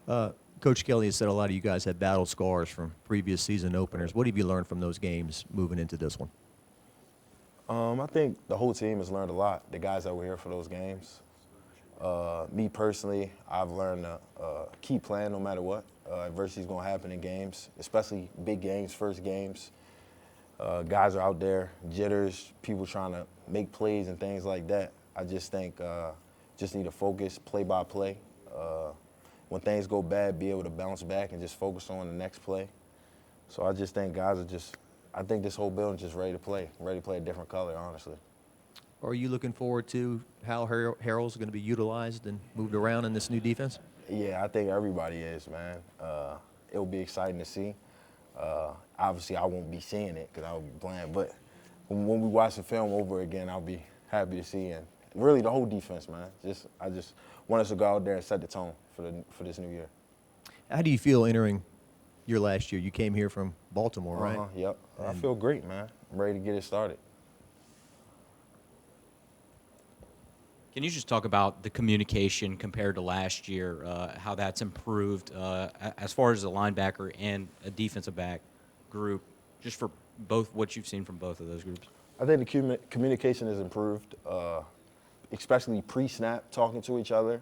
Coach Kelly has said a lot of you guys had battle scars from previous season openers. What have you learned from those games moving into this one? I think the whole team has learned a lot, the guys that were here for those games. Me personally, I've learned to keep playing no matter what. Adversity is going to happen in games, especially big games, first games. Guys are out there, jitters, people trying to make plays and things like that. I just think just need to focus play by play. When things go bad, be able to bounce back and just focus on the next play. So I just think guys are I think this whole building's just ready to play a different color, honestly. Are you looking forward to how Harrell's going to be utilized and moved around in this new defense? Yeah, I think everybody is, man. It'll be exciting to see. Obviously, I won't be seeing it because I'll be playing, but when we watch the film over again, I'll be happy to see. And really, the whole defense, man. I just want us to go out there and set the tone for this new year. How do you feel entering your last year? You came here from Baltimore, right? Yep. I feel great, man. I'm ready to get it started. Can you just talk about the communication compared to last year, how that's improved as far as a linebacker and a defensive back group, just for both what you've seen from both of those groups? I think the communication has improved, especially pre-snap, talking to each other,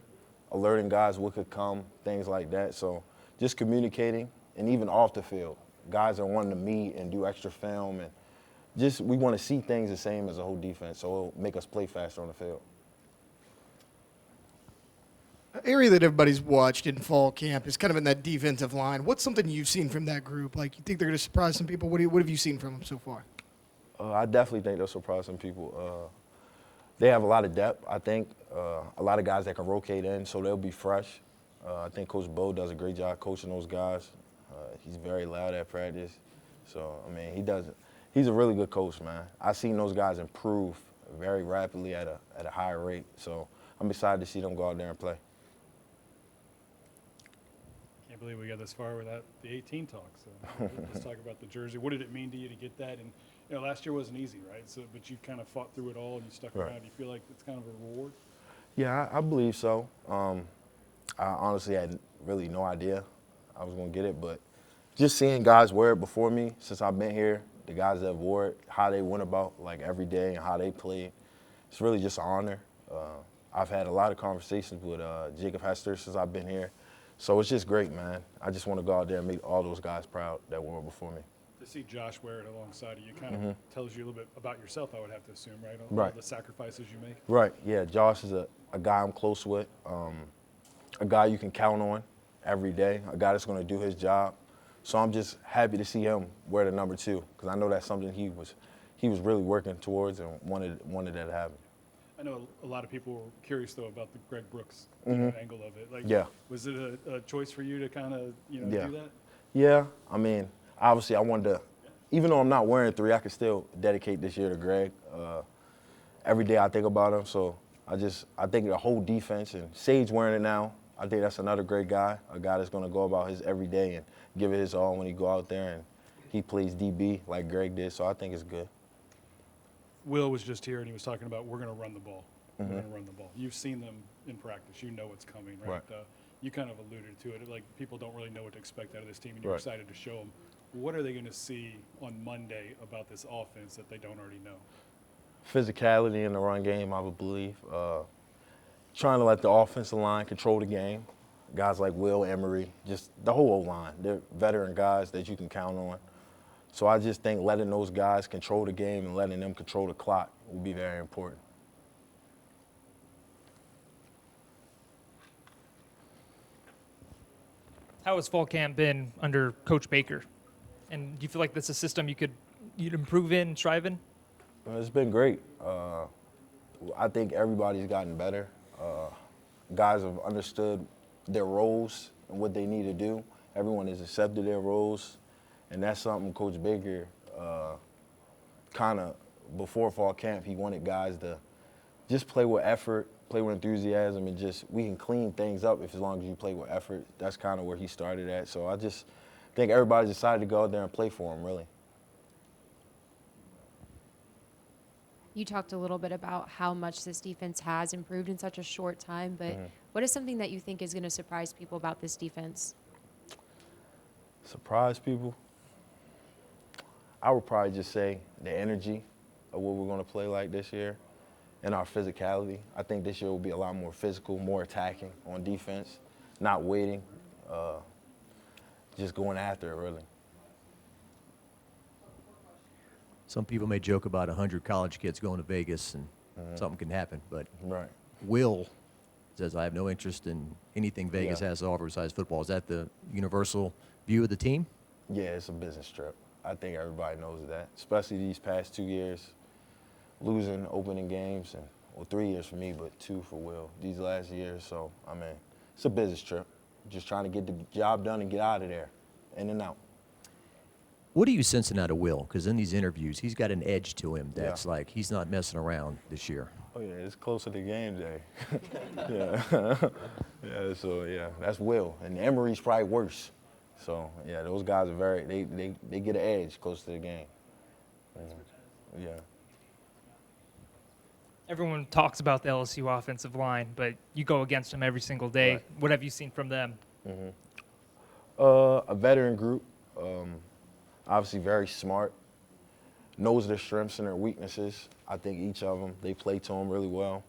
alerting guys what could come, things like that. So just communicating, and even off the field, guys are wanting to meet and do extra film, and just we want to see things the same as the whole defense, so it'll make us play faster on the field. Area that everybody's watched in fall camp is kind of in that defensive line. What's something you've seen from that group? Like, you think they're going to surprise some people? What have you seen from them so far? I definitely think they'll surprise some people. They have a lot of depth, I think. A lot of guys that can rotate in, so they'll be fresh. I think Coach Bo does a great job coaching those guys. He's very loud at practice. So, I mean, he's a really good coach, man. I've seen those guys improve very rapidly at a higher rate. So I'm excited to see them go out there and play. Can't believe we got this far without the 18 talk. So let's talk about the jersey. What did it mean to you to get that? And last year wasn't easy, right? So, but you kind of fought through it all and you stuck around. Do you feel like it's kind of a reward? Yeah, I believe so. I honestly had really no idea I was going to get it, but just seeing guys wear it before me since I've been here, the guys that wore it, how they went about like every day and how they played, it's really just an honor. I've had a lot of conversations with Jacob Hester since I've been here, so it's just great, man. I just want to go out there and make all those guys proud that wore it before me. To see Josh wear it alongside of you kind of tells you a little bit about yourself, I would have to assume, right? All the sacrifices you make. Right, yeah. Josh is a guy I'm close with, a guy you can count on every day, a guy that's going to do his job. So I'm just happy to see him wear the number 2 because I know that's something he was really working towards and wanted that to happen. I know a lot of people were curious though about the Greg Brooks angle of it. Like, was it a choice for you to kind of do that? Yeah, I mean, obviously I wanted to, even though I'm not wearing 3, I could still dedicate this year to Greg. Every day I think about him, so I think the whole defense, and Sage wearing it now, I think that's another great guy, a guy that's going to go about his every day and give it his all when he go out there, and he plays DB like Greg did, so I think it's good. Will was just here and he was talking about we're going to run the ball. We're going to run the ball. You've seen them in practice. You know what's coming, right? You kind of alluded to it. Like, people don't really know what to expect out of this team, and you're excited to show them. What are they going to see on Monday about this offense that they don't already know? Physicality in the run game, I would believe. Trying to let the offensive line control the game. Guys like Will, Emery, just the whole O-line. They're veteran guys that you can count on. So I just think letting those guys control the game and letting them control the clock will be very important. How has fall camp been under Coach Baker? And do you feel like that's a system you'd improve in, strive in? It's been great. I think everybody's gotten better. Guys have understood their roles and what they need to do. Everyone has accepted their roles, and that's something Coach Baker kind of, before fall camp, he wanted guys to just play with effort, play with enthusiasm, and just we can clean things up as long as you play with effort. That's kind of where he started at. So I just think everybody's decided to go out there and play for him, really. You talked a little bit about how much this defense has improved in such a short time, but What is something that you think is going to surprise people about this defense? Surprise people? I would probably just say the energy of what we're going to play like this year and our physicality. I think this year will be a lot more physical, more attacking on defense, not waiting, just going after it, really. Some people may joke about 100 college kids going to Vegas and something can happen, but Right. Will says, I have no interest in anything Vegas Yeah. has to offer besides football. Is that the universal view of the team? Yeah, it's a business trip. I think everybody knows that, especially these past 2 years, losing opening games, and well, 3 years for me, but 2 for Will these last years. So, I mean, it's a business trip. Just trying to get the job done and get out of there, in and out. What are you sensing out of Will? Because in these interviews, he's got an edge to him that's Yeah. like he's not messing around this year. Oh yeah, it's closer to game day. Yeah, yeah. So yeah, that's Will, and Emery's probably worse. So yeah, those guys are they get an edge close to the game. Yeah. Everyone talks about the LSU offensive line, but you go against them every single day. Right. What have you seen from them? A veteran group, obviously very smart, knows their strengths and their weaknesses. I think each of them, they play to them really well.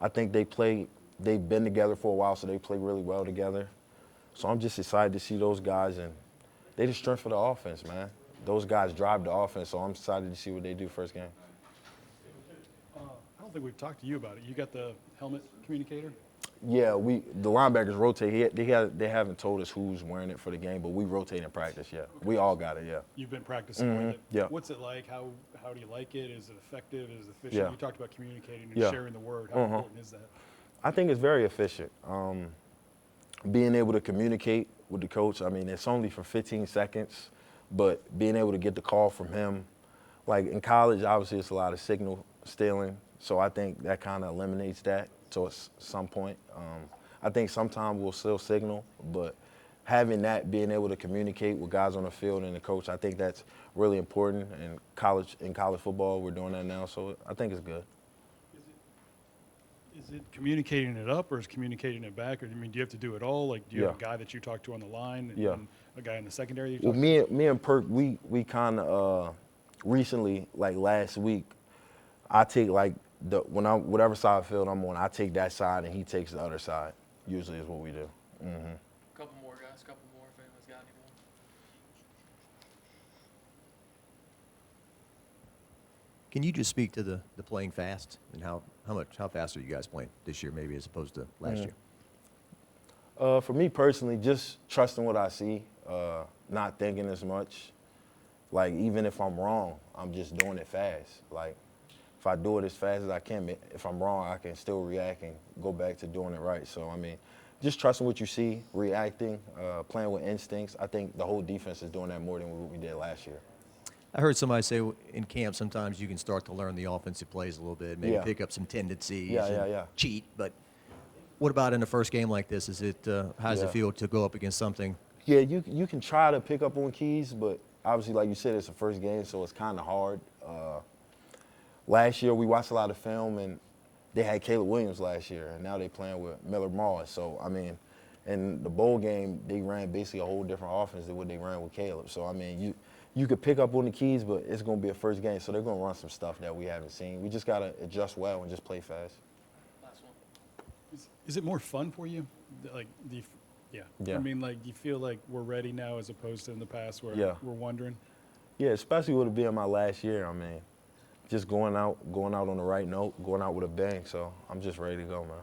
I think they've been together for a while, so they play really well together. So I'm just excited to see those guys, and they the strength of the offense, man. Those guys drive the offense, so I'm excited to see what they do first game. I don't think we've talked to you about it. You got the helmet communicator? Yeah, the linebackers rotate. They haven't told us who's wearing it for the game, but we rotate in practice. Yeah, we all got it. Yeah. You've been practicing with it. Yeah. What's it like? How do you like it? Is it effective? Is it efficient? Yeah. You talked about communicating and Yeah. sharing the word. How important is that? I think it's very efficient. Being able to communicate with the coach, I mean, it's only for 15 seconds, but being able to get the call from him, like in college, obviously it's a lot of signal stealing, so I think that kind of eliminates that to some point. I think sometimes we'll still signal, but having that, being able to communicate with guys on the field and the coach, I think that's really important. In college football, we're doing that now, so I think it's good. Is it communicating it up or is communicating it back? Or I mean, do you have to do it all? Like, do you have a guy that you talk to on the line and Yeah. a guy in the secondary? You Well, talk me and Perk, we kind of recently, like last week, I take like whatever side of the field I'm on, I take that side and he takes the other side. Usually is what we do. Couple more guys, couple more if anyone's got anyone. Can you just speak to the playing fast and how fast are you guys playing this year maybe as opposed to last year? For me personally, just trusting what I see, not thinking as much. Like, even if I'm wrong, I'm just doing it fast. Like, if I do it as fast as I can, if I'm wrong, I can still react and go back to doing it right. So, I mean, just trusting what you see, reacting, playing with instincts. I think the whole defense is doing that more than what we did last year. I heard somebody say in camp sometimes you can start to learn the offensive plays a little bit, maybe Yeah. pick up some tendencies Yeah. and cheat. But what about in the first game like this? Is it how does it Yeah. feel to go up against something? Yeah, you can try to pick up on keys, but obviously, like you said, it's the first game, so it's kind of hard. Last year, we watched a lot of film, and they had Caleb Williams last year, and now they're playing with Miller Moss. So, I mean, in the bowl game, they ran basically a whole different offense than what they ran with Caleb. So, I mean, you could pick up on the keys, but it's going to be a first game, so they're going to run some stuff that we haven't seen. We just got to adjust well and just play fast. Last one. Is it more fun for you? Like, yeah. Yeah. I mean, like, do you feel like we're ready now as opposed to in the past where Yeah. we're wondering? Yeah, especially with it being my last year. I mean, just going out on the right note, going out with a bang. So I'm just ready to go, man.